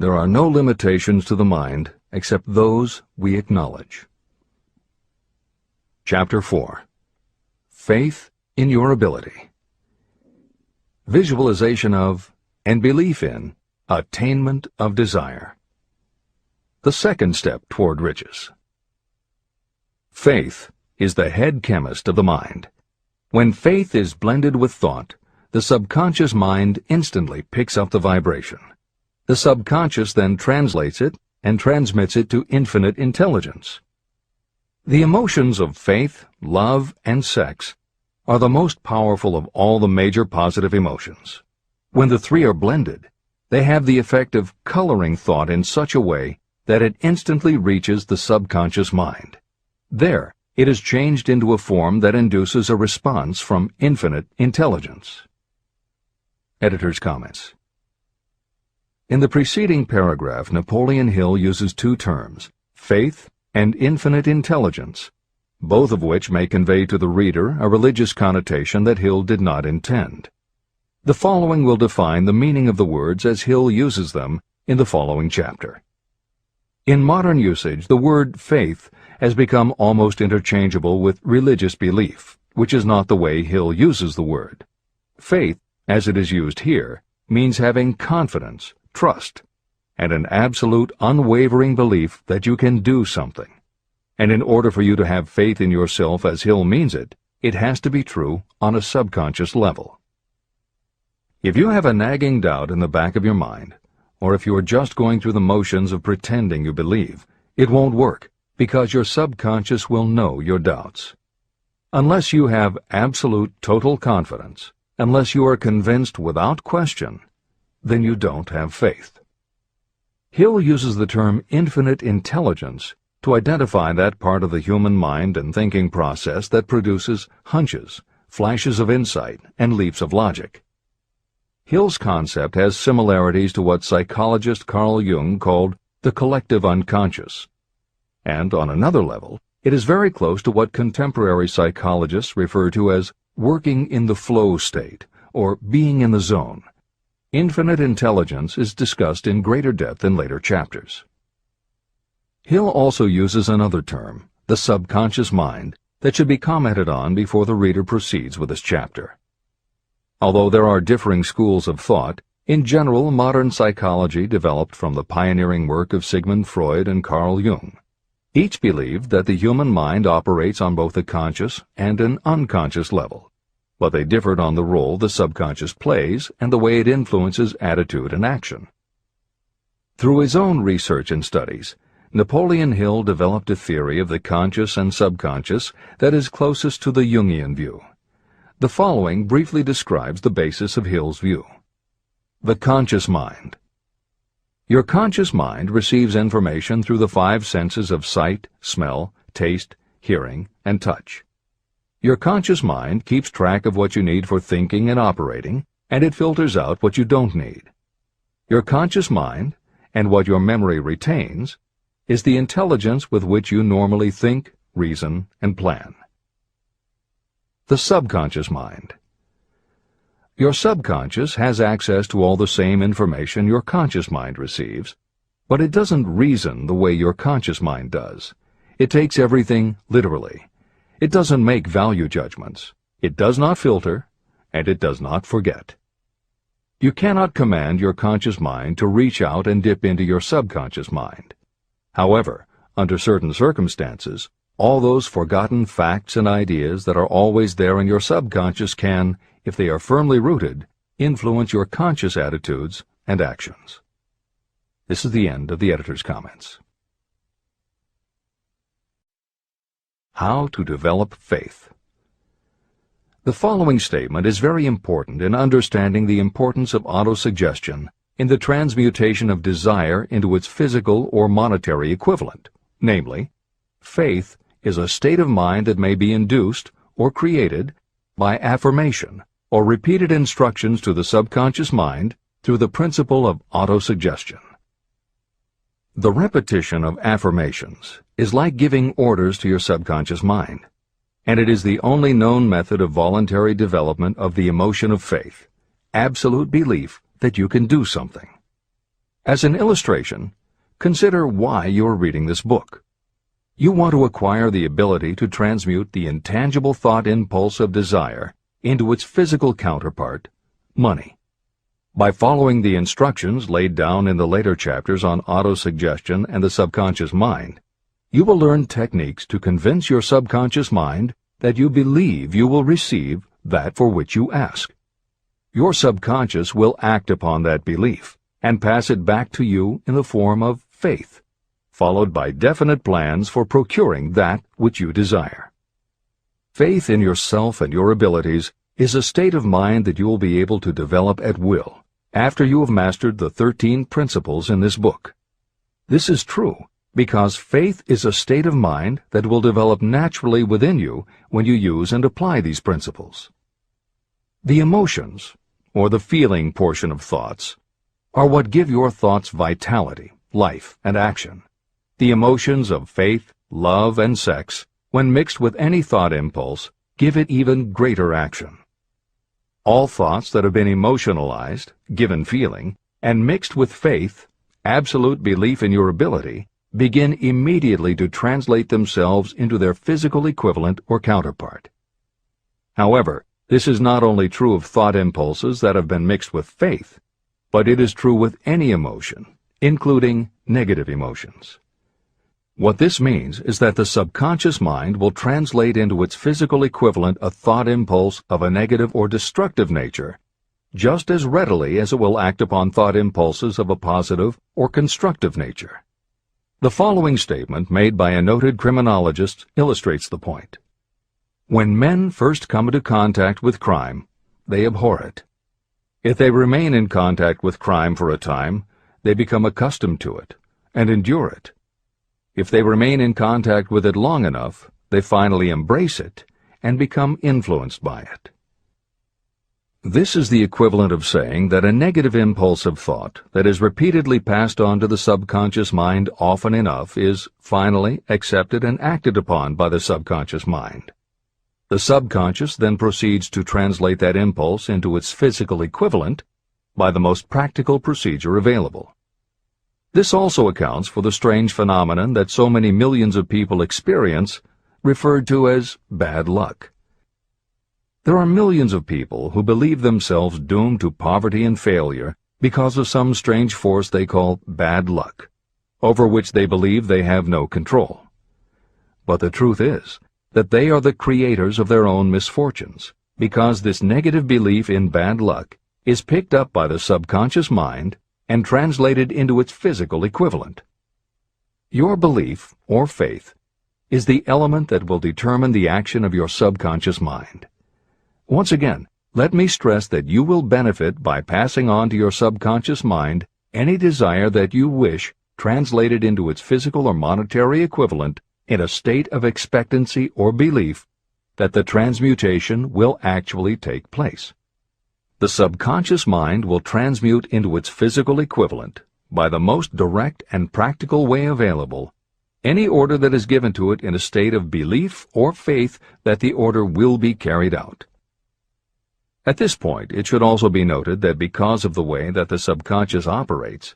There are no limitations to the mind except those we acknowledge. Chapter 4. Faith in your ability. Visualization of and belief in attainment of desire. The second step toward riches. Faith is the head chemist of the mind. When faith is blended with thought, the subconscious mind instantly picks up the vibration. The subconscious then translates it and transmits it to infinite intelligence. The emotions of faith, love, and sex are the most powerful of all the major positive emotions. When the three are blended, they have the effect of coloring thought in such a way that it instantly reaches the subconscious mind. There, it is changed into a form that induces a response from infinite intelligence. Editor's comments. In the preceding paragraph, Napoleon Hill uses two terms, faith and infinite intelligence, both of which may convey to the reader a religious connotation that Hill did not intend. The following will define the meaning of the words as Hill uses them in the following chapter. In modern usage, the word faith has become almost interchangeable with religious belief, which is not the way Hill uses the word. Faith, as it is used here, means having confidence, trust, and an absolute unwavering belief that you can do something. And in order for you to have faith in yourself as Hill means it, it has to be true on a subconscious level. If you have a nagging doubt in the back of your mind, or if you are just going through the motions of pretending you believe, it won't work, because your subconscious will know your doubts. Unless you have absolute total confidence, unless you are convinced without question, then you don't have faith. Hill uses the term infinite intelligence to identify that part of the human mind and thinking process that produces hunches, flashes of insight, and leaps of logic. Hill's concept has similarities to what psychologist Carl Jung called the collective unconscious. And on another level, it is very close to what contemporary psychologists refer to as working in the flow state, or being in the zone. Infinite intelligence is discussed in greater depth in later chapters. Hill also uses another term, the subconscious mind, that should be commented on before the reader proceeds with this chapter. Although there are differing schools of thought, in general modern psychology developed from the pioneering work of Sigmund Freud and Carl Jung. Each believed that the human mind operates on both a conscious and an unconscious level, but they differed on the role the subconscious plays and the way it influences attitude and action. Through his own research and studies, Napoleon Hill developed a theory of the conscious and subconscious that is closest to the Jungian view. The following briefly describes the basis of Hill's view. The conscious mind. Your conscious mind receives information through the five senses of sight, smell, taste, hearing, and touch. Your conscious mind keeps track of what you need for thinking and operating, and it filters out what you don't need. Your conscious mind, and what your memory retains, is the intelligence with which you normally think, reason, and plan. The subconscious mind. Your subconscious has access to all the same information your conscious mind receives, but it doesn't reason the way your conscious mind does. It takes everything literally. It doesn't make value judgments. It does not filter, and it does not forget. You cannot command your conscious mind to reach out and dip into your subconscious mind. However, under certain circumstances, all those forgotten facts and ideas that are always there in your subconscious can, if they are firmly rooted, influence your conscious attitudes and actions. This is the end of the editor's comments. How to develop faith. The following statement is very important in understanding the importance of autosuggestion in the transmutation of desire into its physical or monetary equivalent, namely, faith is a state of mind that may be induced or created by affirmation or repeated instructions to the subconscious mind through the principle of autosuggestion. The repetition of affirmations is like giving orders to your subconscious mind, and it is the only known method of voluntary development of the emotion of faith, absolute belief that you can do something. As an illustration, consider why you are reading this book. You want to acquire the ability to transmute the intangible thought impulse of desire into its physical counterpart, money. By following the instructions laid down in the later chapters on autosuggestion and the subconscious mind, you will learn techniques to convince your subconscious mind that you believe you will receive that for which you ask. Your subconscious will act upon that belief and pass it back to you in the form of faith, followed by definite plans for procuring that which you desire. Faith in yourself and your abilities is a state of mind that you will be able to develop at will after you have mastered the 13 principles in this book. This is true because faith is a state of mind that will develop naturally within you when you use and apply these principles. The emotions, or the feeling portion of thoughts, are what give your thoughts vitality, life, and action. The emotions of faith, love, and sex, when mixed with any thought impulse, give it even greater action. All thoughts that have been emotionalized, given feeling, and mixed with faith, absolute belief in your ability, begin immediately to translate themselves into their physical equivalent or counterpart. However, this is not only true of thought impulses that have been mixed with faith, but it is true with any emotion, including negative emotions. What this means is that the subconscious mind will translate into its physical equivalent a thought impulse of a negative or destructive nature just as readily as it will act upon thought impulses of a positive or constructive nature. The following statement made by a noted criminologist illustrates the point. When men first come into contact with crime, they abhor it. If they remain in contact with crime for a time, they become accustomed to it and endure it. If they remain in contact with it long enough, they finally embrace it and become influenced by it. This is the equivalent of saying that a negative impulse of thought that is repeatedly passed on to the subconscious mind often enough is finally accepted and acted upon by the subconscious mind. The subconscious then proceeds to translate that impulse into its physical equivalent by the most practical procedure available. This also accounts for the strange phenomenon that so many millions of people experience, referred to as bad luck. There are millions of people who believe themselves doomed to poverty and failure because of some strange force they call bad luck, over which they believe they have no control. But the truth is that they are the creators of their own misfortunes, because this negative belief in bad luck is picked up by the subconscious mind and translated into its physical equivalent. Your belief, or faith, is the element that will determine the action of your subconscious mind. Once again, let me stress that you will benefit by passing on to your subconscious mind any desire that you wish translated into its physical or monetary equivalent in a state of expectancy or belief that the transmutation will actually take place. The subconscious mind will transmute into its physical equivalent, by the most direct and practical way available, any order that is given to it in a state of belief or faith that the order will be carried out. At this point, it should also be noted that because of the way that the subconscious operates,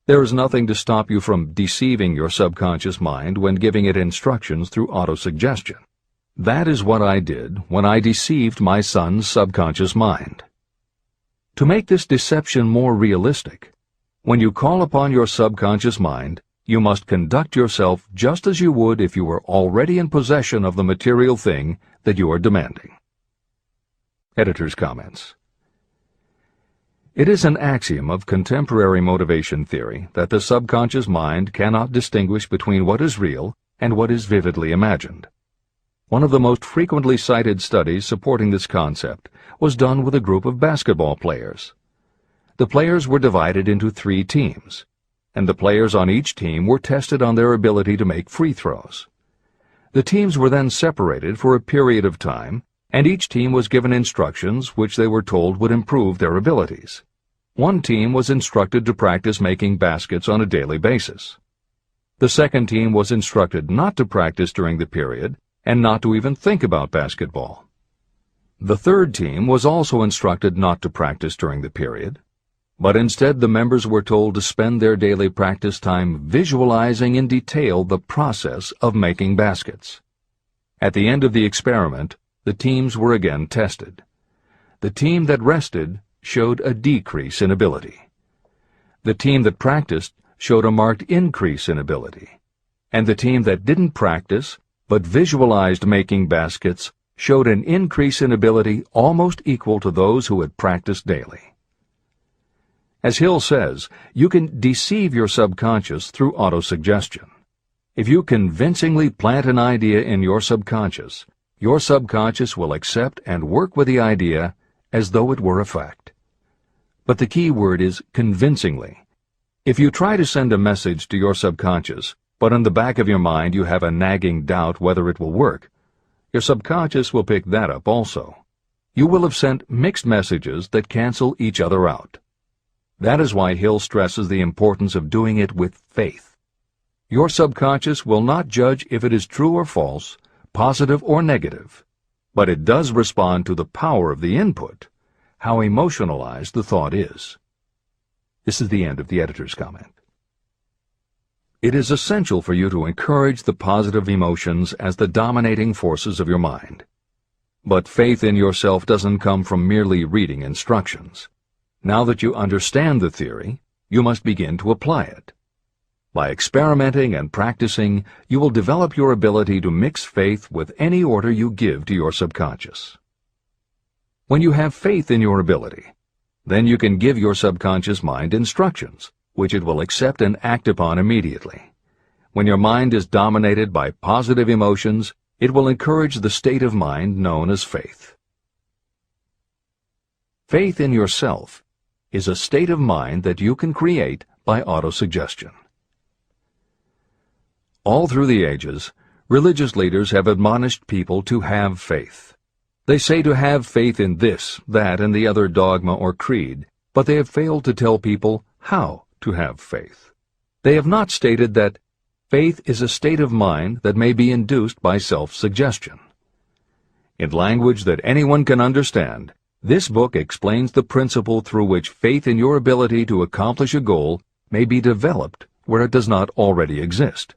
there is nothing to stop you from deceiving your subconscious mind when giving it instructions through autosuggestion. That is what I did when I deceived my son's subconscious mind. To make this deception more realistic, when you call upon your subconscious mind, you must conduct yourself just as you would if you were already in possession of the material thing that you are demanding. Editor's comments. It is an axiom of contemporary motivation theory that the subconscious mind cannot distinguish between what is real and what is vividly imagined. One of the most frequently cited studies supporting this concept was done with a group of basketball players. The players were divided into 3 teams, and the players on each team were tested on their ability to make free throws. The teams were then separated for a period of time, and each team was given instructions which they were told would improve their abilities. One team was instructed to practice making baskets on a daily basis. The second team was instructed not to practice during the period and not to even think about basketball. The third team was also instructed not to practice during the period. but instead the members were told to spend their daily practice time visualizing in detail the process of making baskets. At the end of the experiment, the teams were again tested. The team that rested showed a decrease in ability. The team that practiced showed a marked increase in ability, and the team that didn't practice but visualized making baskets showed an increase in ability almost equal to those who had practiced daily. As Hill says, you can deceive your subconscious through autosuggestion. If you convincingly plant an idea in your subconscious will accept and work with the idea as though it were a fact. But the key word is convincingly. If you try to send a message to your subconscious, but in the back of your mind you have a nagging doubt whether it will work, your subconscious will pick that up also. You will have sent mixed messages that cancel each other out. That is why Hill stresses the importance of doing it with faith. Your subconscious will not judge if it is true or false, positive or negative, but it does respond to the power of the input, how emotionalized the thought is. This is the end of the editor's comment. It is essential for you to encourage the positive emotions as the dominating forces of your mind. But faith in yourself doesn't come from merely reading instructions. Now that you understand the theory, you must begin to apply it. By experimenting and practicing, you will develop your ability to mix faith with any order you give to your subconscious. When you have faith in your ability, then you can give your subconscious mind instructions, which it will accept and act upon immediately. When your mind is dominated by positive emotions, it will encourage the state of mind known as faith. Faith in yourself is a state of mind that you can create by autosuggestion. All through the ages, religious leaders have admonished people to have faith. They say to have faith in this, that, and the other dogma or creed, but they have failed to tell people how to have faith. They have not stated that faith is a state of mind that may be induced by self-suggestion. In language that anyone can understand, this book explains the principle through which faith in your ability to accomplish a goal may be developed where it does not already exist.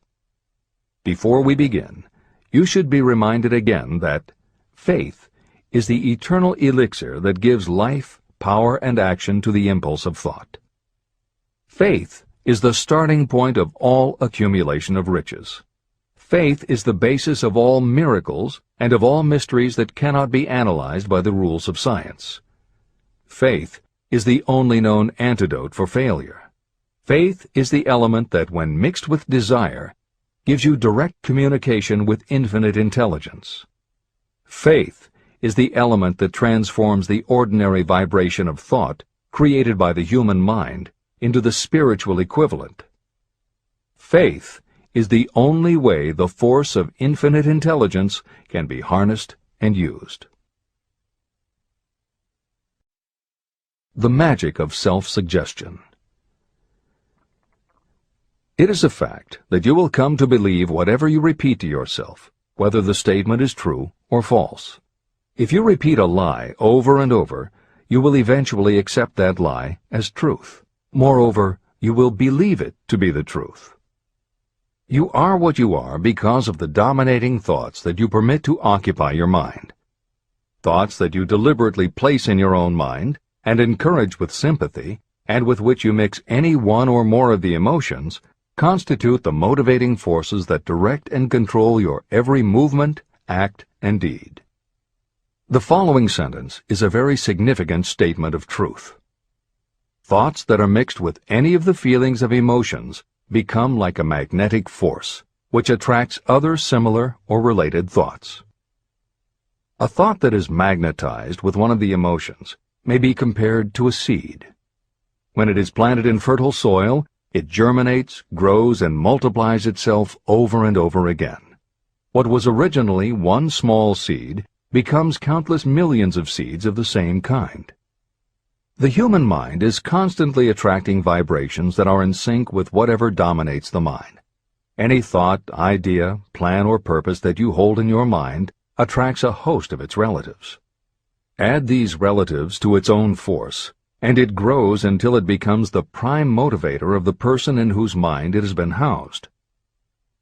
Before we begin, you should be reminded again that faith is the eternal elixir that gives life, power, and action to the impulse of thought. Faith is the starting point of all accumulation of riches. Faith is the basis of all miracles and of all mysteries that cannot be analyzed by the rules of science. Faith is the only known antidote for failure. Faith is the element that, when mixed with desire, gives you direct communication with infinite intelligence. Faith is the element that transforms the ordinary vibration of thought created by the human mind into the spiritual equivalent. Faith is the only way the force of infinite intelligence can be harnessed and used. The magic of self-suggestion. It is a fact that you will come to believe whatever you repeat to yourself, whether the statement is true or false. If you repeat a lie over and over, you will eventually accept that lie as truth. Moreover, you will believe it to be the truth. You are what you are because of the dominating thoughts that you permit to occupy your mind. Thoughts that you deliberately place in your own mind and encourage with sympathy, and with which you mix any one or more of the emotions, constitute the motivating forces that direct and control your every movement, act, and deed. The following sentence is a very significant statement of truth. Thoughts that are mixed with any of the feelings of emotions become like a magnetic force, which attracts other similar or related thoughts. A thought that is magnetized with one of the emotions may be compared to a seed. When it is planted in fertile soil, it germinates, grows, and multiplies itself over and over again. What was originally one small seed becomes countless millions of seeds of the same kind. The human mind is constantly attracting vibrations that are in sync with whatever dominates the mind. Any thought, idea, plan, or purpose that you hold in your mind attracts a host of its relatives. Add these relatives to its own force, and it grows until it becomes the prime motivator of the person in whose mind it has been housed.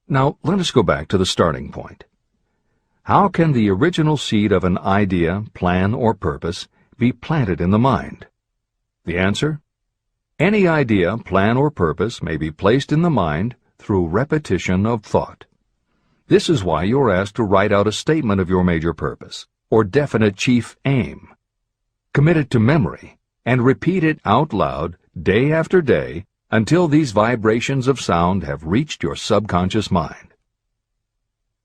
Now, let us go back to the starting point. How can the original seed of an idea, plan, or purpose be planted in the mind? The answer? Any idea, plan, or purpose may be placed in the mind through repetition of thought. This is why you are asked to write out a statement of your major purpose, or definite chief aim. Commit it to memory, and repeat it out loud day after day until these vibrations of sound have reached your subconscious mind.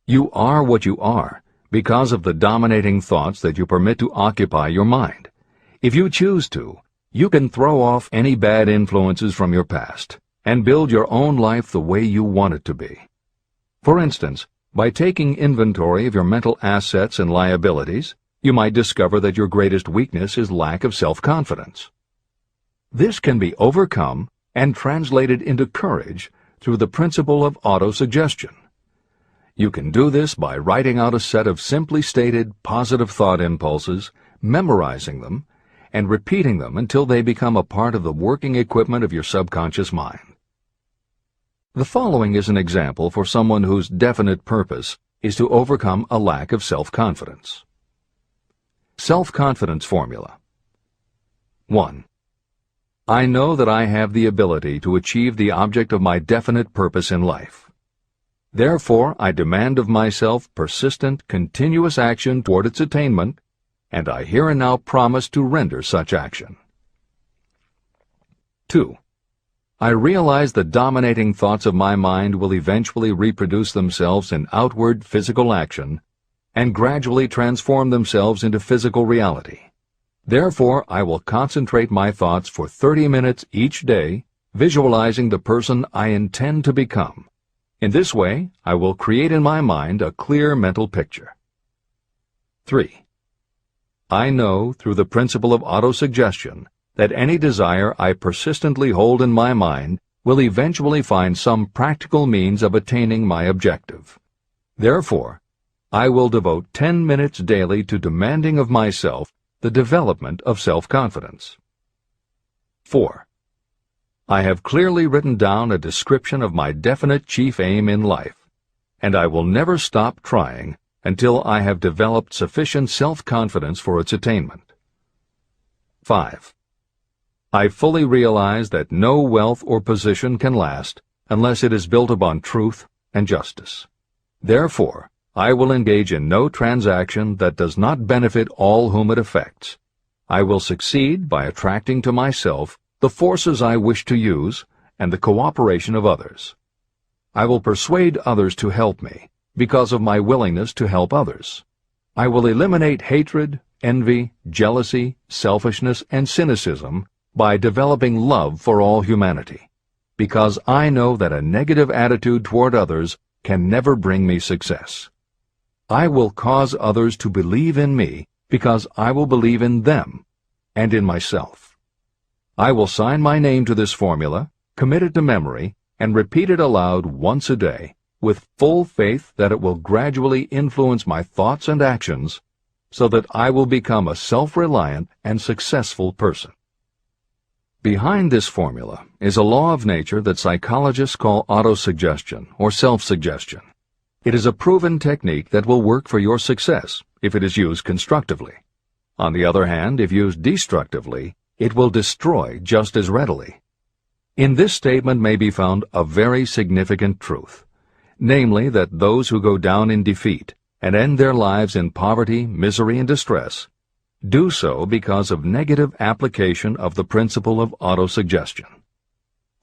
You are what you are because of the dominating thoughts that you permit to occupy your mind. If you choose to, you can throw off any bad influences from your past and build your own life the way you want it to be. For instance, by taking inventory of your mental assets and liabilities, you might discover that your greatest weakness is lack of self-confidence. This can be overcome and translated into courage through the principle of autosuggestion. You can do this by writing out a set of simply stated positive thought impulses, memorizing them, and repeating them until they become a part of the working equipment of your subconscious mind. The following is an example for someone whose definite purpose is to overcome a lack of self-confidence. Self-confidence formula. 1. I know that I have the ability to achieve the object of my definite purpose in life. Therefore, I demand of myself persistent, continuous action toward its attainment, and I here and now promise to render such action. 2. I realize the dominating thoughts of my mind will eventually reproduce themselves in outward physical action and gradually transform themselves into physical reality. Therefore, I will concentrate my thoughts for 30 minutes each day, visualizing the person I intend to become. In this way, I will create in my mind a clear mental picture. 3. I know, through the principle of autosuggestion, that any desire I persistently hold in my mind will eventually find some practical means of attaining my objective. Therefore, I will devote 10 minutes daily to demanding of myself the development of self-confidence. 4. I have clearly written down a description of my definite chief aim in life, and I will never stop trying until I have developed sufficient self-confidence for its attainment. 5. I fully realize that no wealth or position can last unless it is built upon truth and justice. Therefore, I will engage in no transaction that does not benefit all whom it affects. I will succeed by attracting to myself the forces I wish to use and the cooperation of others. I will persuade others to help me because of my willingness to help others. I will eliminate hatred, envy, jealousy, selfishness, and cynicism by developing love for all humanity, because I know that a negative attitude toward others can never bring me success. I will cause others to believe in me because I will believe in them and in myself. I will sign my name to this formula, commit it to memory, and repeat it aloud once a day, with full faith that it will gradually influence my thoughts and actions so that I will become a self-reliant and successful person. Behind this formula is a law of nature that psychologists call autosuggestion or self-suggestion. It is a proven technique that will work for your success if it is used constructively. On the other hand, if used destructively, it will destroy just as readily. In this statement may be found a very significant truth, namely that those who go down in defeat and end their lives in poverty, misery, and distress do so because of negative application of the principle of autosuggestion.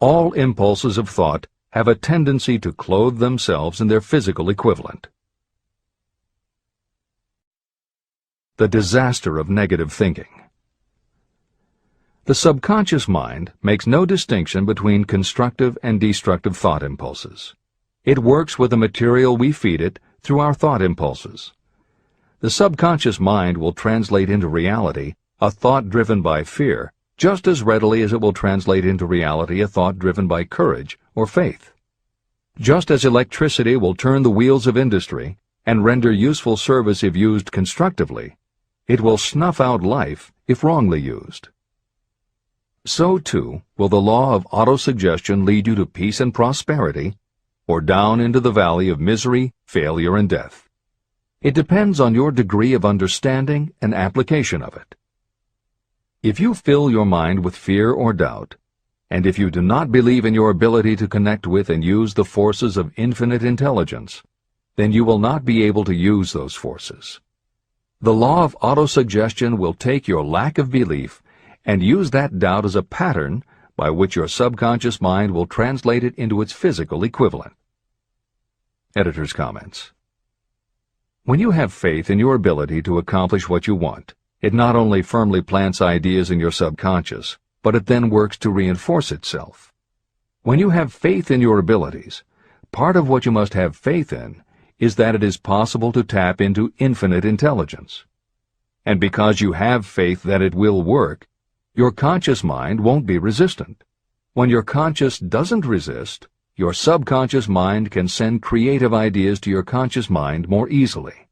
All impulses of thought have a tendency to clothe themselves in their physical equivalent. The disaster of negative thinking. The subconscious mind makes no distinction between constructive and destructive thought impulses. It works with the material we feed it through our thought impulses. The subconscious mind will translate into reality a thought driven by fear just as readily as it will translate into reality a thought driven by courage or faith. Just as electricity will turn the wheels of industry and render useful service if used constructively, it will snuff out life if wrongly used. so too will the law of autosuggestion lead you to peace and prosperity, or down into the valley of misery, failure, and death. It depends on your degree of understanding and application of it. If you fill your mind with fear or doubt, and if you do not believe in your ability to connect with and use the forces of infinite intelligence, then you will not be able to use those forces. The law of autosuggestion will take your lack of belief and use that doubt as a pattern by which your subconscious mind will translate it into its physical equivalent. Editor's comments. When you have faith in your ability to accomplish what you want, it not only firmly plants ideas in your subconscious, but it then works to reinforce itself. When you have faith in your abilities, part of what you must have faith in is that it is possible to tap into infinite intelligence. And because you have faith that it will work, your conscious mind won't be resistant. When your conscious doesn't resist, your subconscious mind can send creative ideas to your conscious mind more easily.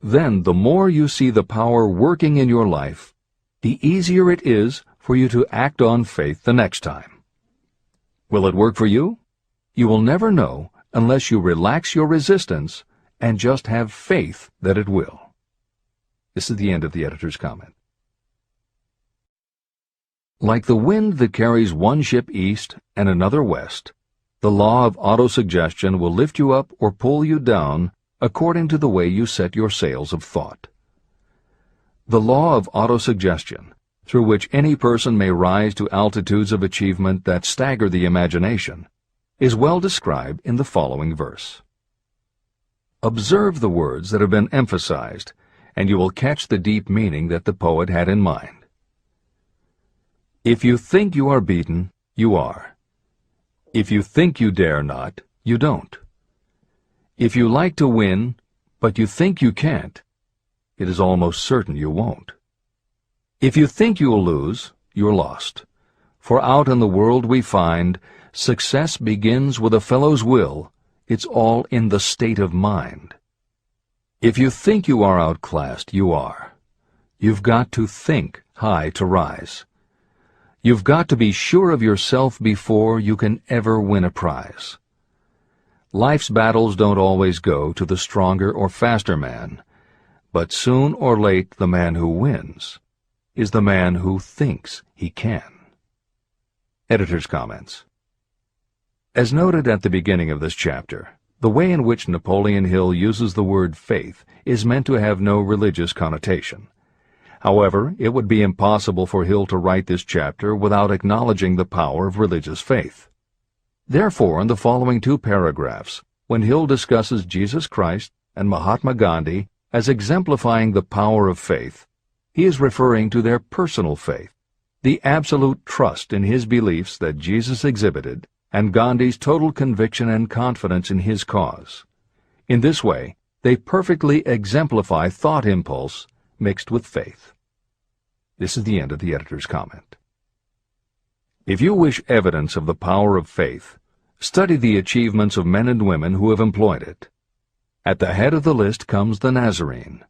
Then the more you see the power working in your life, the easier it is for you to act on faith the next time. Will it work for you? You will never know unless you relax your resistance and just have faith that it will. This is the end of the editor's comment. Like the wind that carries one ship east and another west, the law of autosuggestion will lift you up or pull you down according to the way you set your sails of thought. The law of autosuggestion, through which any person may rise to altitudes of achievement that stagger the imagination, is well described in the following verse. Observe the words that have been emphasized, and you will catch the deep meaning that the poet had in mind. If you think you are beaten, you are. If you think you dare not, you don't. If you like to win, but you think you can't, it is almost certain you won't. If you think you'll lose, you're lost. For out in the world we find success begins with a fellow's will. It's all in the state of mind. If you think you are outclassed, you are. You've got to think high to rise. You've got to be sure of yourself before you can ever win a prize. Life's battles don't always go to the stronger or faster man, but soon or late the man who wins is the man who thinks he can. Editor's comments. As noted at the beginning of this chapter, the way in which Napoleon Hill uses the word faith is meant to have no religious connotation. However, it would be impossible for Hill to write this chapter without acknowledging the power of religious faith. Therefore, in the following two paragraphs, when Hill discusses Jesus Christ and Mahatma Gandhi as exemplifying the power of faith, he is referring to their personal faith, the absolute trust in his beliefs that Jesus exhibited, and Gandhi's total conviction and confidence in his cause. In this way, they perfectly exemplify thought impulse mixed with faith. This is the end of the editor's comment. If you wish evidence of the power of faith, study the achievements of men and women who have employed it. At the head of the list comes the Nazarene.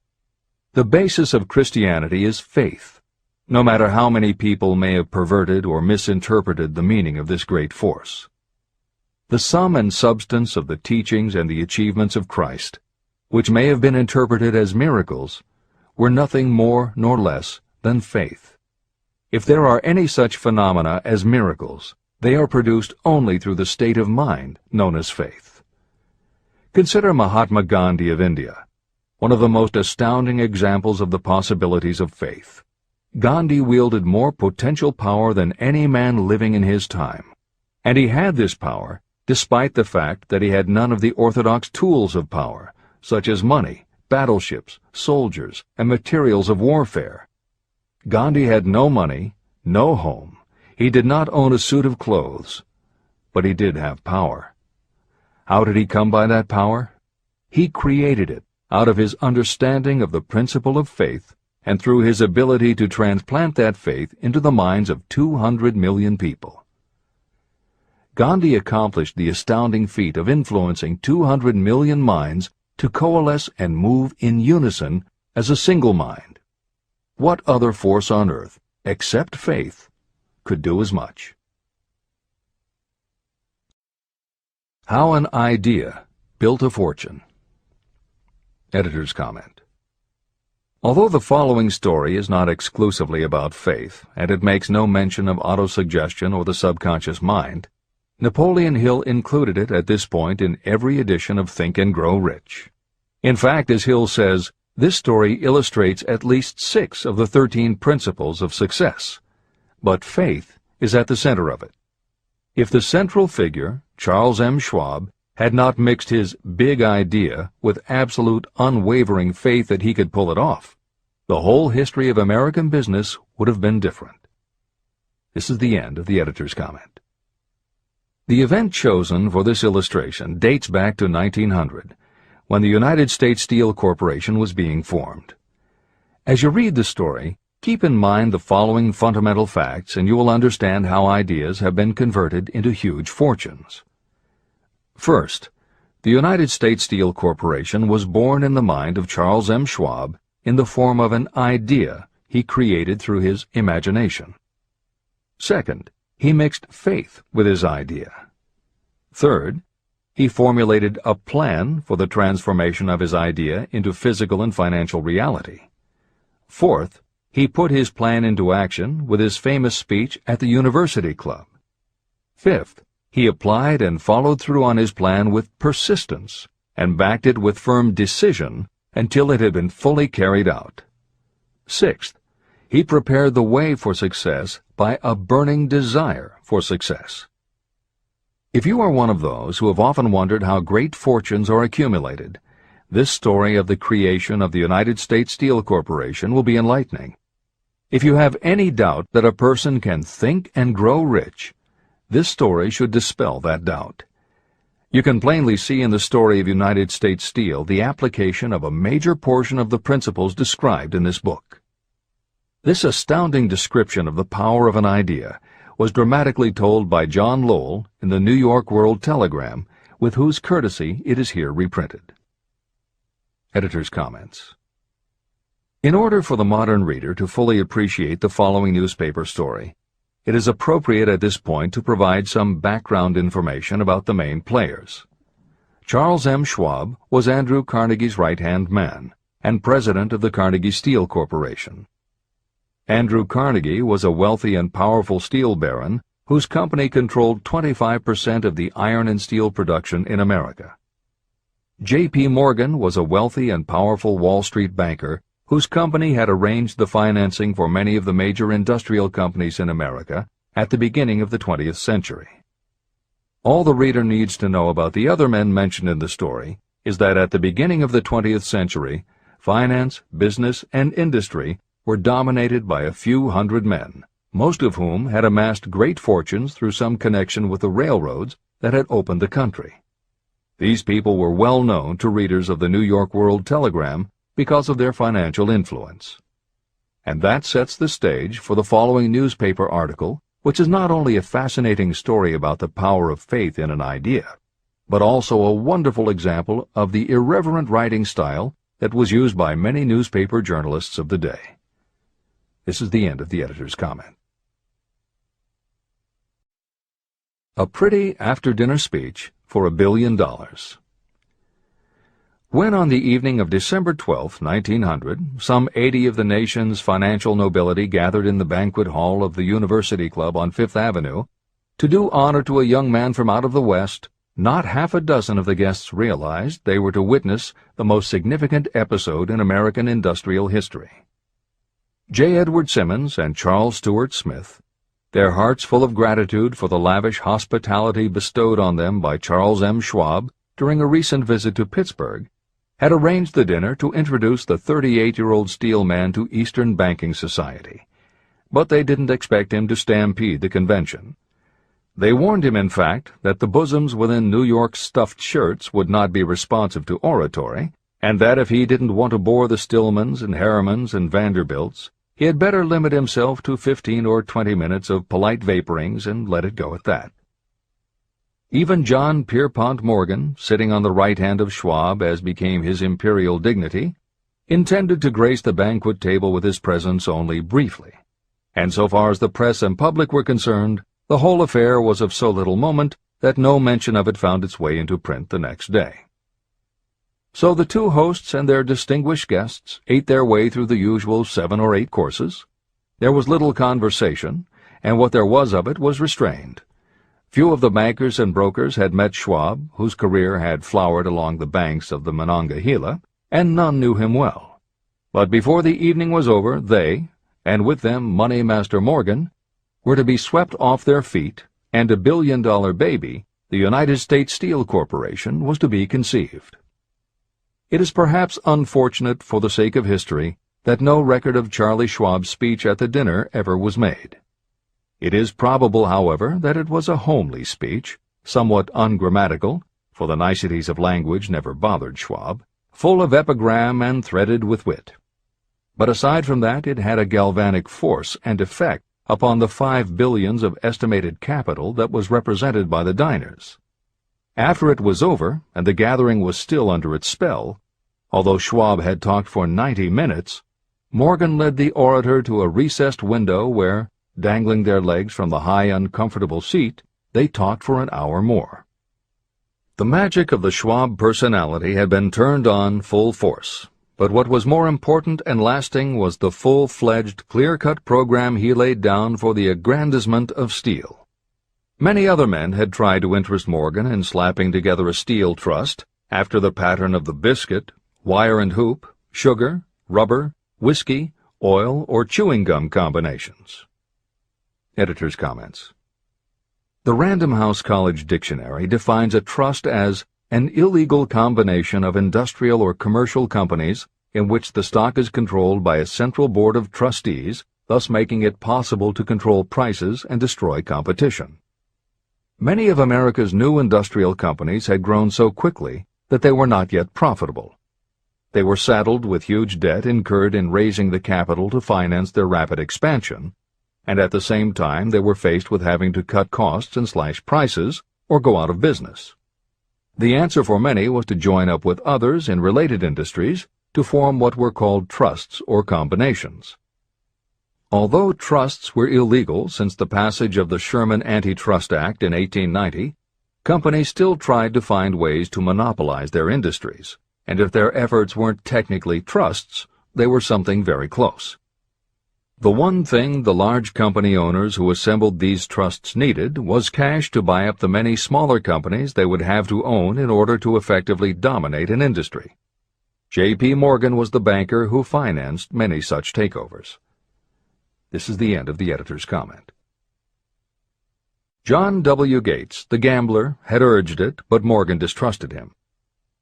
The basis of Christianity is faith, no matter how many people may have perverted or misinterpreted the meaning of this great force. The sum and substance of the teachings and the achievements of Christ, which may have been interpreted as miracles, were nothing more nor less than faith. If there are any such phenomena as miracles, they are produced only through the state of mind known as faith. Consider Mahatma Gandhi of India, one of the most astounding examples of the possibilities of faith. Gandhi wielded more potential power than any man living in his time, and he had this power despite the fact that he had none of the orthodox tools of power, such as money, battleships, soldiers, and materials of warfare. Gandhi had no money, no home. He did not own a suit of clothes, but he did have power. How did he come by that power? He created it out of his understanding of the principle of faith and through his ability to transplant that faith into the minds of 200 million people. Gandhi accomplished the astounding feat of influencing 200 million minds to coalesce and move in unison as a single mind. What other force on earth, except faith, could do as much. How an Idea Built a Fortune. Editor's comment. Although the following story is not exclusively about faith, and it makes no mention of autosuggestion or the subconscious mind, Napoleon Hill included it at this point in every edition of Think and Grow Rich. In fact, as Hill says, this story illustrates at least 6 of the 13 principles of success. But faith is at the center of it. If the central figure, Charles M. Schwab, had not mixed his big idea with absolute unwavering faith that he could pull it off, the whole history of American business would have been different. This is the end of the editor's comment. The event chosen for this illustration dates back to 1900, when the United States Steel Corporation was being formed. As you read the story, keep in mind the following fundamental facts and you will understand how ideas have been converted into huge fortunes. First, the United States Steel Corporation was born in the mind of Charles M. Schwab in the form of an idea he created through his imagination. Second, he mixed faith with his idea. Third, he formulated a plan for the transformation of his idea into physical and financial reality. Fourth, he put his plan into action with his famous speech at the University Club. Fifth, he applied and followed through on his plan with persistence and backed it with firm decision until it had been fully carried out. Sixth, he prepared the way for success by a burning desire for success. If you are one of those who have often wondered how great fortunes are accumulated, this story of the creation of the United States Steel Corporation will be enlightening. If you have any doubt that a person can think and grow rich, this story should dispel that doubt. You can plainly see in the story of United States Steel the application of a major portion of the principles described in this book. This astounding description of the power of an idea was dramatically told by John Lowell in the New York World Telegram, with whose courtesy it is here reprinted. Editor's comments. In order for the modern reader to fully appreciate the following newspaper story, it is appropriate at this point to provide some background information about the main players. Charles M. Schwab was Andrew Carnegie's right-hand man and president of the Carnegie Steel Corporation. Andrew Carnegie was a wealthy and powerful steel baron whose company controlled 25% of the iron and steel production in America. J.P. Morgan was a wealthy and powerful Wall Street banker whose company had arranged the financing for many of the major industrial companies in America at the beginning of the 20th century. All the reader needs to know about the other men mentioned in the story is that at the beginning of the 20th century, finance, business, and industry were dominated by a few hundred men, most of whom had amassed great fortunes through some connection with the railroads that had opened the country. These people were well known to readers of the New York World Telegram because of their financial influence. And that sets the stage for the following newspaper article, which is not only a fascinating story about the power of faith in an idea, but also a wonderful example of the irreverent writing style that was used by many newspaper journalists of the day. This is the end of the editor's comment. A pretty after-dinner speech for $1 billion. When on the evening of December 12, 1900, some 80 of the nation's financial nobility gathered in the banquet hall of the University Club on Fifth Avenue to do honor to a young man from out of the West, not half a dozen of the guests realized they were to witness the most significant episode in American industrial history. J. Edward Simmons and Charles Stuart Smith, their hearts full of gratitude for the lavish hospitality bestowed on them by Charles M. Schwab during a recent visit to Pittsburgh, had arranged the dinner to introduce the 38-year-old steel man to Eastern banking society. But they didn't expect him to stampede the convention. They warned him, in fact, that the bosoms within New York's stuffed shirts would not be responsive to oratory, and that if he didn't want to bore the Stillmans and Harrimans and Vanderbilts, he had better limit himself to 15 or 20 minutes of polite vaporings and let it go at that. Even John Pierpont Morgan, sitting on the right hand of Schwab as became his imperial dignity, intended to grace the banquet table with his presence only briefly. and so far as the press and public were concerned, the whole affair was of so little moment that no mention of it found its way into print the next day. So the two hosts and their distinguished guests ate their way through the usual 7 or 8 courses. There was little conversation, and what there was of it was restrained. Few of the bankers and brokers had met Schwab, whose career had flowered along the banks of the Monongahela, and none knew him well. But before the evening was over, they, and with them Money Master Morgan, were to be swept off their feet, and a billion-dollar baby, the United States Steel Corporation, was to be conceived. It is perhaps unfortunate for the sake of history that no record of Charlie Schwab's speech at the dinner ever was made. It is probable, however, that it was a homely speech, somewhat ungrammatical, for the niceties of language never bothered Schwab, full of epigram and threaded with wit. But aside from that, it had a galvanic force and effect upon the 5 billions of estimated capital that was represented by the diners. After it was over, and the gathering was still under its spell, although Schwab had talked for 90 minutes, Morgan led the orator to a recessed window where, dangling their legs from the high, uncomfortable seat, they talked for an hour more. The magic of the Schwab personality had been turned on full force, but what was more important and lasting was the full-fledged, clear-cut program he laid down for the aggrandizement of steel. Many other men had tried to interest Morgan in slapping together a steel trust after the pattern of the biscuit, wire and hoop, sugar, rubber, whiskey, oil, or chewing gum combinations. Editor's comments. The Random House College Dictionary defines a trust as an illegal combination of industrial or commercial companies in which the stock is controlled by a central board of trustees, thus making it possible to control prices and destroy competition. Many of America's new industrial companies had grown so quickly that they were not yet profitable. They were saddled with huge debt incurred in raising the capital to finance their rapid expansion, and at the same time they were faced with having to cut costs and slash prices or go out of business. The answer for many was to join up with others in related industries to form what were called trusts or combinations. Although trusts were illegal since the passage of the Sherman Antitrust Act in 1890, companies still tried to find ways to monopolize their industries, and if their efforts weren't technically trusts, they were something very close. The one thing the large company owners who assembled these trusts needed was cash to buy up the many smaller companies they would have to own in order to effectively dominate an industry. J.P. Morgan was the banker who financed many such takeovers. This is the end of the editor's comment. John W. Gates, the gambler, had urged it, but Morgan distrusted him.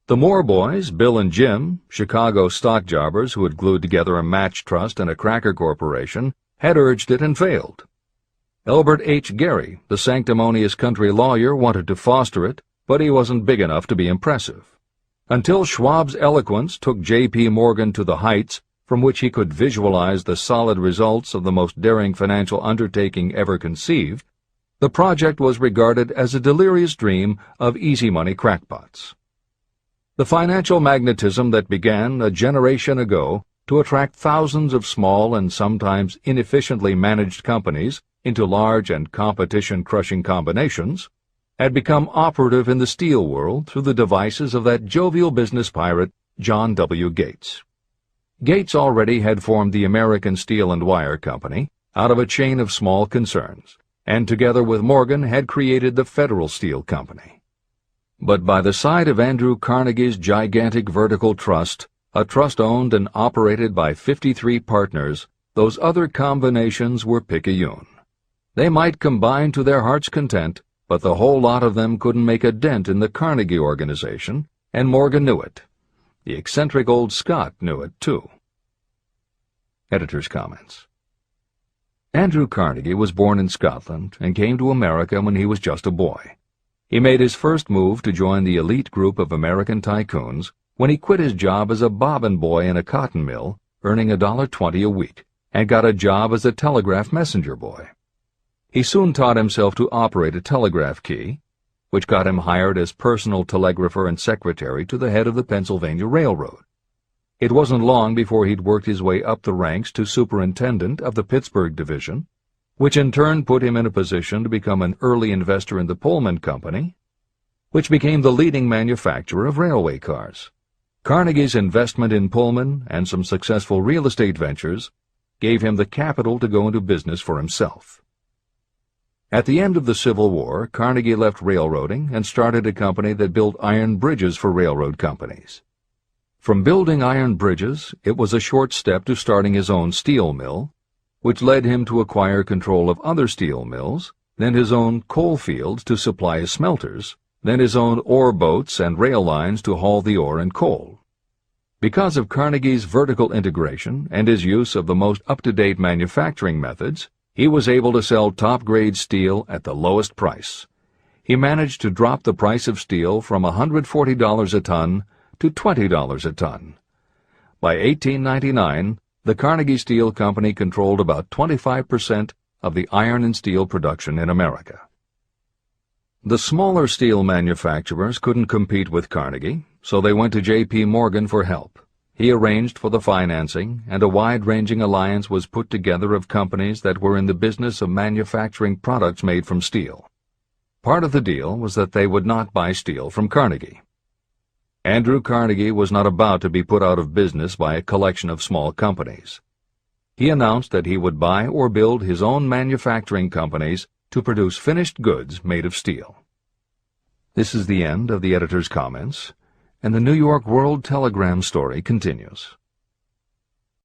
The Moore boys, Bill and Jim, Chicago stock jobbers who had glued together a match trust and a cracker corporation, had urged it and failed. Elbert H. Gary, the sanctimonious country lawyer, wanted to foster it, but he wasn't big enough to be impressive. Until Schwab's eloquence took J.P. Morgan to the heights from which he could visualize the solid results of the most daring financial undertaking ever conceived, the project was regarded as a delirious dream of easy-money crackpots. The financial magnetism that began a generation ago to attract thousands of small and sometimes inefficiently managed companies into large and competition-crushing combinations had become operative in the steel world through the devices of that jovial business pirate, John W. Gates. Gates already had formed the American Steel and Wire Company out of a chain of small concerns, and together with Morgan had created the Federal Steel Company. But by the side of Andrew Carnegie's gigantic vertical trust, a trust owned and operated by 53 partners, those other combinations were picayune. They might combine to their heart's content, but the whole lot of them couldn't make a dent in the Carnegie organization, and Morgan knew it. The eccentric old Scot knew it, too. Editor's comments. Andrew Carnegie was born in Scotland and came to America when he was just a boy. He made his first move to join the elite group of American tycoons when he quit his job as a bobbin boy in a cotton mill, earning $1.20 a week, and got a job as a telegraph messenger boy. He soon taught himself to operate a telegraph key, which got him hired as personal telegrapher and secretary to the head of the Pennsylvania Railroad. It wasn't long before he'd worked his way up the ranks to superintendent of the Pittsburgh division, which in turn put him in a position to become an early investor in the Pullman Company, which became the leading manufacturer of railway cars. Carnegie's investment in Pullman and some successful real estate ventures gave him the capital to go into business for himself. At the end of the Civil War, Carnegie left railroading and started a company that built iron bridges for railroad companies. From building iron bridges, it was a short step to starting his own steel mill, which led him to acquire control of other steel mills, then his own coal fields to supply his smelters, then his own ore boats and rail lines to haul the ore and coal. Because of Carnegie's vertical integration and his use of the most up-to-date manufacturing methods, he was able to sell top-grade steel at the lowest price. He managed to drop the price of steel from $140 a ton to $20 a ton. By 1899, the Carnegie Steel Company controlled about 25% of the iron and steel production in America. The smaller steel manufacturers couldn't compete with Carnegie, so they went to J.P. Morgan for help. He arranged for the financing, and a wide-ranging alliance was put together of companies that were in the business of manufacturing products made from steel. Part of the deal was that they would not buy steel from Carnegie. Andrew Carnegie was not about to be put out of business by a collection of small companies. He announced that he would buy or build his own manufacturing companies to produce finished goods made of steel. This is the end of the editor's comments, and the New York World Telegram story continues.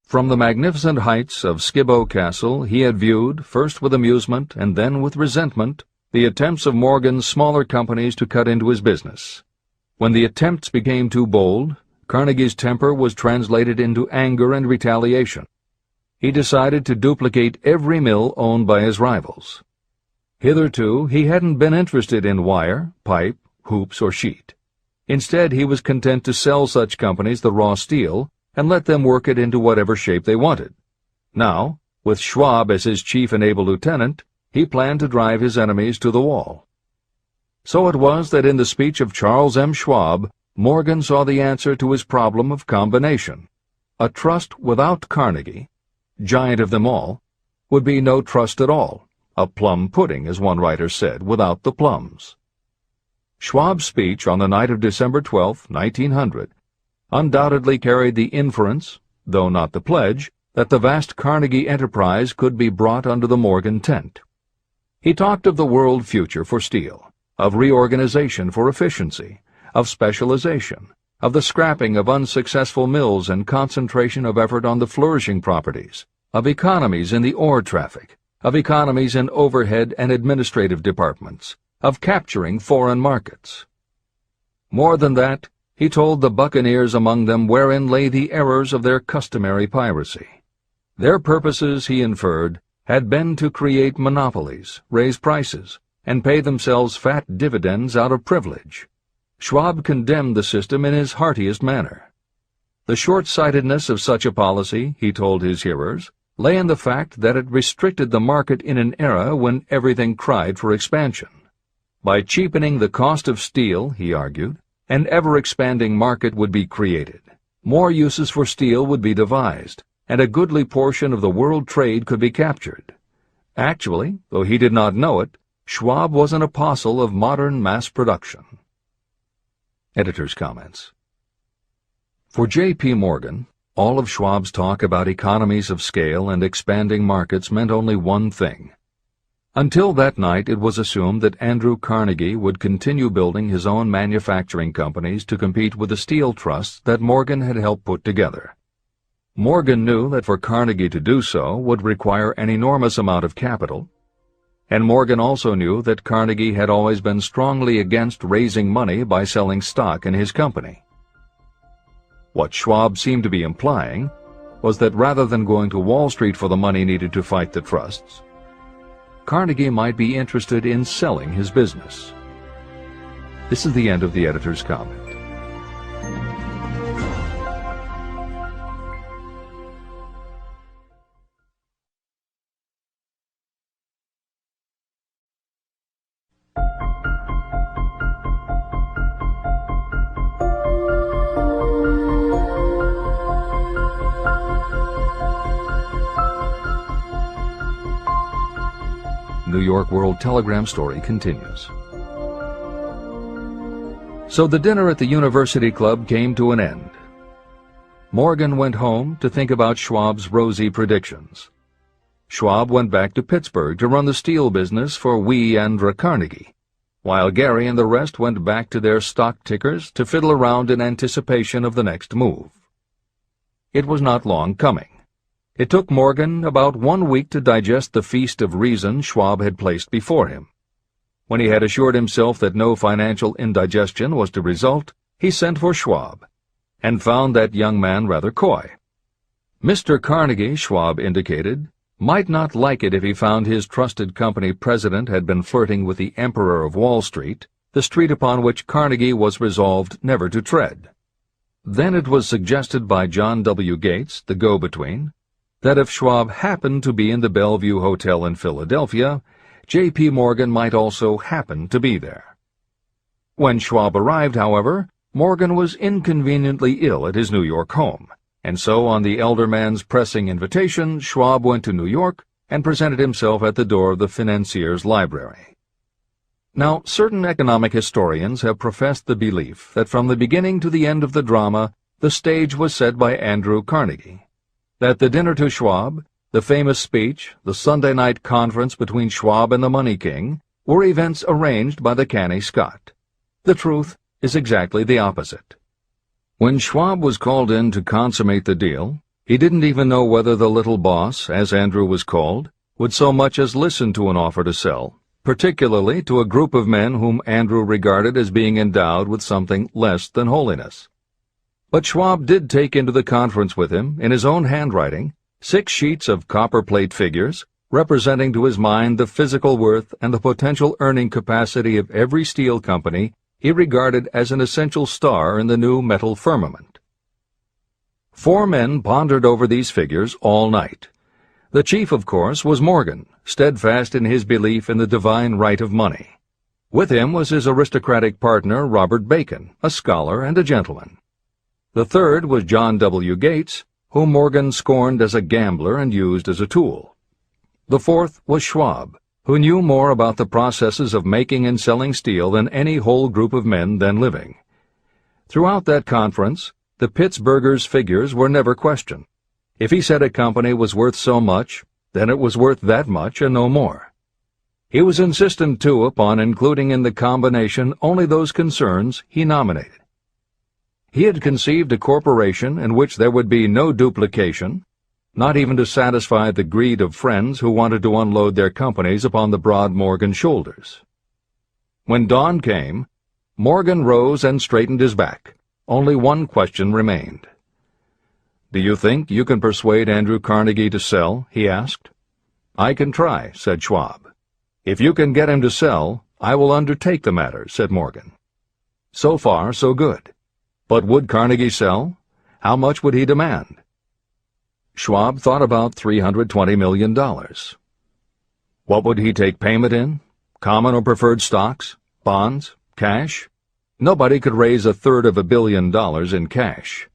From the magnificent heights of Skibo Castle he had viewed, first with amusement and then with resentment, the attempts of Morgan's smaller companies to cut into his business. When the attempts became too bold, Carnegie's temper was translated into anger and retaliation. He decided to duplicate every mill owned by his rivals. Hitherto, he hadn't been interested in wire, pipe, hoops, or sheet. Instead, he was content to sell such companies the raw steel and let them work it into whatever shape they wanted. Now, with Schwab as his chief and able lieutenant, he planned to drive his enemies to the wall. So it was that in the speech of Charles M. Schwab, Morgan saw the answer to his problem of combination. A trust without Carnegie, giant of them all, would be no trust at all, a plum pudding, as one writer said, without the plums. Schwab's speech on the night of December 12, 1900, undoubtedly carried the inference, though not the pledge, that the vast Carnegie enterprise could be brought under the Morgan tent. He talked of the world future for steel, of reorganization for efficiency, of specialization, of the scrapping of unsuccessful mills and concentration of effort on the flourishing properties, of economies in the ore traffic, of economies in overhead and administrative departments, of capturing foreign markets. More than that, he told the buccaneers among them wherein lay the errors of their customary piracy. Their purposes, he inferred, had been to create monopolies, raise prices, and pay themselves fat dividends out of privilege. Schwab condemned the system in his heartiest manner. The short-sightedness of such a policy, he told his hearers, lay in the fact that it restricted the market in an era when everything cried for expansion. By cheapening the cost of steel, he argued, an ever-expanding market would be created. More uses for steel would be devised, and a goodly portion of the world trade could be captured. Actually, though he did not know it, Schwab was an apostle of modern mass production. Editor's comments. For J.P. Morgan, all of Schwab's talk about economies of scale and expanding markets meant only one thing. Until that night, it was assumed that Andrew Carnegie would continue building his own manufacturing companies to compete with the steel trusts that Morgan had helped put together. Morgan knew that for Carnegie to do so would require an enormous amount of capital, and Morgan also knew that Carnegie had always been strongly against raising money by selling stock in his company. What Schwab seemed to be implying was that rather than going to Wall Street for the money needed to fight the trusts, Carnegie might be interested in selling his business. This is the end of the editor's comment. New York World Telegram story continues. So the dinner at the University Club came to an end. Morgan went home to think about Schwab's rosy predictions. Schwab went back to Pittsburgh to run the steel business for W. Andra Carnegie, while Gary and the rest went back to their stock tickers to fiddle around in anticipation of the next move. It was not long coming. It took Morgan about 1 week to digest the feast of reason Schwab had placed before him. When he had assured himself that no financial indigestion was to result, he sent for Schwab, and found that young man rather coy. Mr. Carnegie, Schwab indicated, might not like it if he found his trusted company president had been flirting with the Emperor of Wall Street, the street upon which Carnegie was resolved never to tread. Then it was suggested by John W. Gates, the go-between, that if Schwab happened to be in the Bellevue Hotel in Philadelphia, J.P. Morgan might also happen to be there. When Schwab arrived, however, Morgan was inconveniently ill at his New York home, and so on the elder man's pressing invitation, Schwab went to New York and presented himself at the door of the financier's library. Now, certain economic historians have professed the belief that from the beginning to the end of the drama, the stage was set by Andrew Carnegie, that the dinner to Schwab, the famous speech, the Sunday night conference between Schwab and the Money King, were events arranged by the canny Scot. The truth is exactly the opposite. When Schwab was called in to consummate the deal, he didn't even know whether the little boss, as Andrew was called, would so much as listen to an offer to sell, particularly to a group of men whom Andrew regarded as being endowed with something less than holiness. But Schwab did take into the conference with him, in his own handwriting, 6 sheets of copperplate figures, representing to his mind the physical worth and the potential earning capacity of every steel company he regarded as an essential star in the new metal firmament. 4 men pondered over these figures all night. The chief, of course, was Morgan, steadfast in his belief in the divine right of money. With him was his aristocratic partner, Robert Bacon, a scholar and a gentleman. The third was John W. Gates, whom Morgan scorned as a gambler and used as a tool. The fourth was Schwab, who knew more about the processes of making and selling steel than any whole group of men then living. Throughout that conference, the Pittsburgher's figures were never questioned. If he said a company was worth so much, then it was worth that much and no more. He was insistent, too, upon including in the combination only those concerns he nominated. He had conceived a corporation in which there would be no duplication, not even to satisfy the greed of friends who wanted to unload their companies upon the broad Morgan shoulders. When dawn came, Morgan rose and straightened his back. Only one question remained. "Do you think you can persuade Andrew Carnegie to sell?" he asked. "I can try," said Schwab. "If you can get him to sell, I will undertake the matter," said Morgan. So far, so good. But would Carnegie sell? How much would he demand? Schwab thought about $320 million. What would he take payment in? Common or preferred stocks? Bonds? Cash? Nobody could raise $1/3 billion in cash.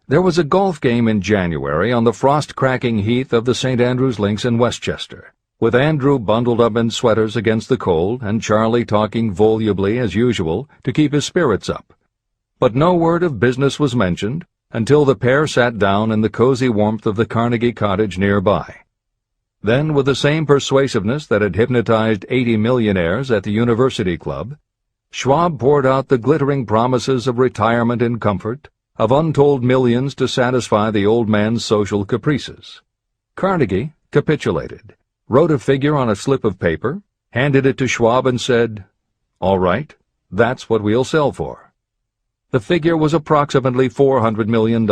There was a golf game in January on the frost-cracking heath of the St. Andrews Links in Westchester, with Andrew bundled up in sweaters against the cold and Charlie talking volubly as usual to keep his spirits up. But no word of business was mentioned until the pair sat down in the cozy warmth of the Carnegie cottage nearby. Then, with the same persuasiveness that had hypnotized 80 millionaires at the University Club, Schwab poured out the glittering promises of retirement in comfort, of untold millions to satisfy the old man's social caprices. Carnegie capitulated, wrote a figure on a slip of paper, handed it to Schwab and said, "All right, that's what we'll sell for." The figure was approximately $400 million,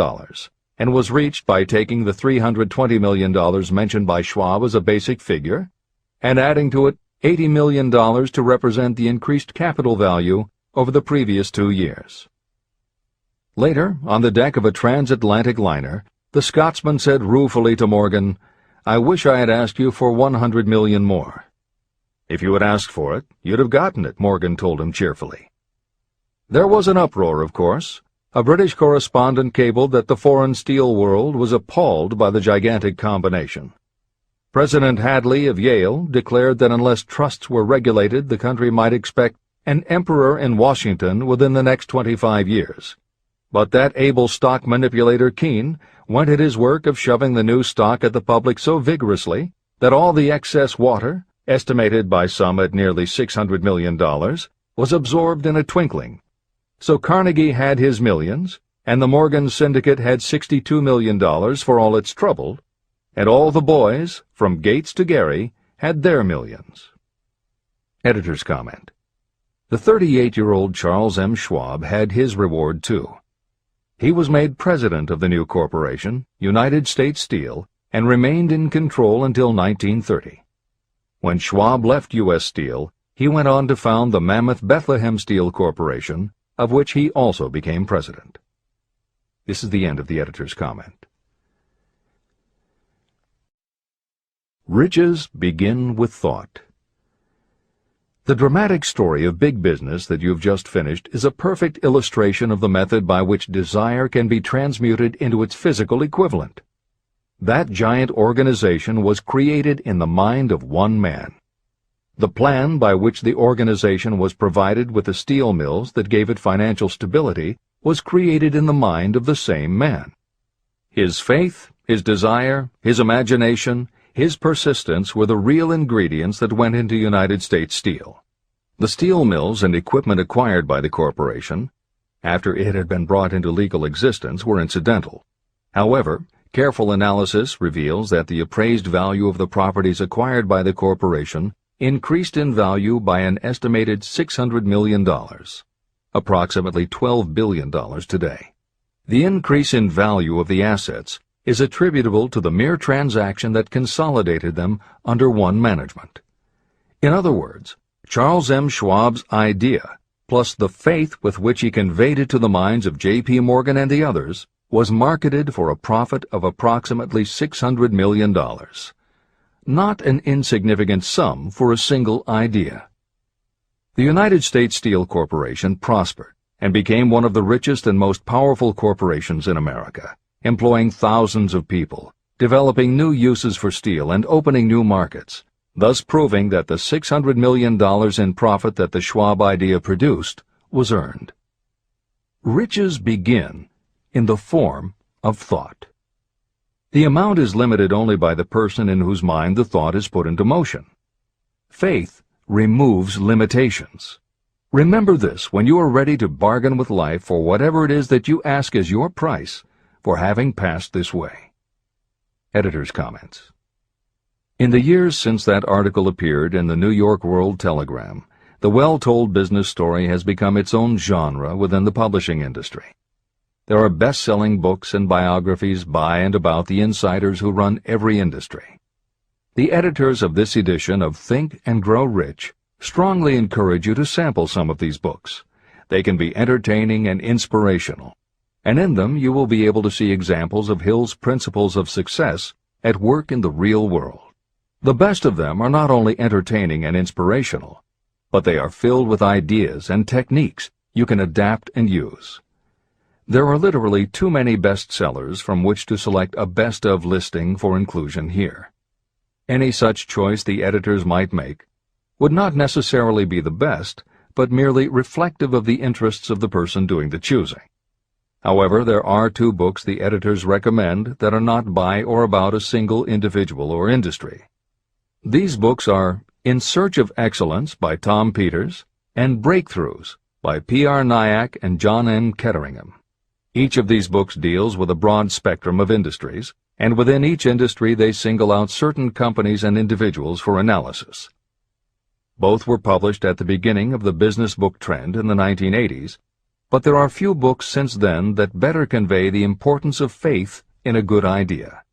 and was reached by taking the $320 million mentioned by Schwab as a basic figure, and adding to it $80 million to represent the increased capital value over the previous 2 years. Later, on the deck of a transatlantic liner, the Scotsman said ruefully to Morgan, "I wish I had asked you for $100 million more." "If you had asked for it, you'd have gotten it," Morgan told him cheerfully. There was an uproar, of course. A British correspondent cabled that the foreign steel world was appalled by the gigantic combination. President Hadley of Yale declared that unless trusts were regulated, the country might expect an emperor in Washington within the next 25 years. But that able stock manipulator Keene went at his work of shoving the new stock at the public so vigorously that all the excess water, estimated by some at nearly $600 million, was absorbed in a twinkling. So Carnegie had his millions, and the Morgan Syndicate had $62 million for all its trouble, and all the boys, from Gates to Gary, had their millions. Editor's comment. The 38-year-old Charles M. Schwab had his reward too. He was made president of the new corporation, United States Steel, and remained in control until 1930. When Schwab left U.S. Steel, he went on to found the Mammoth Bethlehem Steel Corporation, of which he also became president. This is the end of the editor's comment. Riches begin with thought. The dramatic story of big business that you've just finished is a perfect illustration of the method by which desire can be transmuted into its physical equivalent. That giant organization was created in the mind of one man. The plan by which the organization was provided with the steel mills that gave it financial stability was created in the mind of the same man. His faith, his desire, his imagination, his persistence were the real ingredients that went into United States Steel. The steel mills and equipment acquired by the corporation, after it had been brought into legal existence, were incidental. However, careful analysis reveals that the appraised value of the properties acquired by the corporation increased in value by an estimated $600 million, approximately $12 billion today. The increase in value of the assets is attributable to the mere transaction that consolidated them under one management. In other words, Charles M. Schwab's idea, plus the faith with which he conveyed it to the minds of J.P. Morgan and the others, was marketed for a profit of approximately $600 million. Not an insignificant sum for a single idea. The United States Steel Corporation prospered and became one of the richest and most powerful corporations in America, employing thousands of people, developing new uses for steel and opening new markets, thus proving that the $600 million in profit that the Schwab idea produced was earned. Riches begin in the form of thought. The amount is limited only by the person in whose mind the thought is put into motion. Faith removes limitations. Remember this when you are ready to bargain with life for whatever it is that you ask as your price for having passed this way. Editor's comments. In the years since that article appeared in the New York World Telegram, the well-told business story has become its own genre within the publishing industry. There are best-selling books and biographies by and about the insiders who run every industry. The editors of this edition of Think and Grow Rich strongly encourage you to sample some of these books. They can be entertaining and inspirational, and in them you will be able to see examples of Hill's principles of success at work in the real world. The best of them are not only entertaining and inspirational, but they are filled with ideas and techniques you can adapt and use. There are literally too many bestsellers from which to select a best-of listing for inclusion here. Any such choice the editors might make would not necessarily be the best, but merely reflective of the interests of the person doing the choosing. However, there are two books the editors recommend that are not by or about a single individual or industry. These books are In Search of Excellence by Tom Peters and Breakthroughs by P.R. Nyack and John M. Ketteringham. Each of these books deals with a broad spectrum of industries, and within each industry they single out certain companies and individuals for analysis. Both were published at the beginning of the business book trend in the 1980s, but there are few books since then that better convey the importance of faith in a good idea.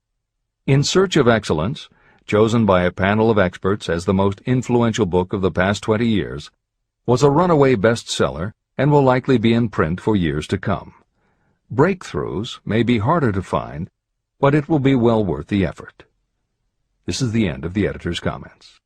In Search of Excellence, chosen by a panel of experts as the most influential book of the past 20 years, was a runaway bestseller and will likely be in print for years to come. Breakthroughs may be harder to find, but it will be well worth the effort. This is the end of the editor's comments.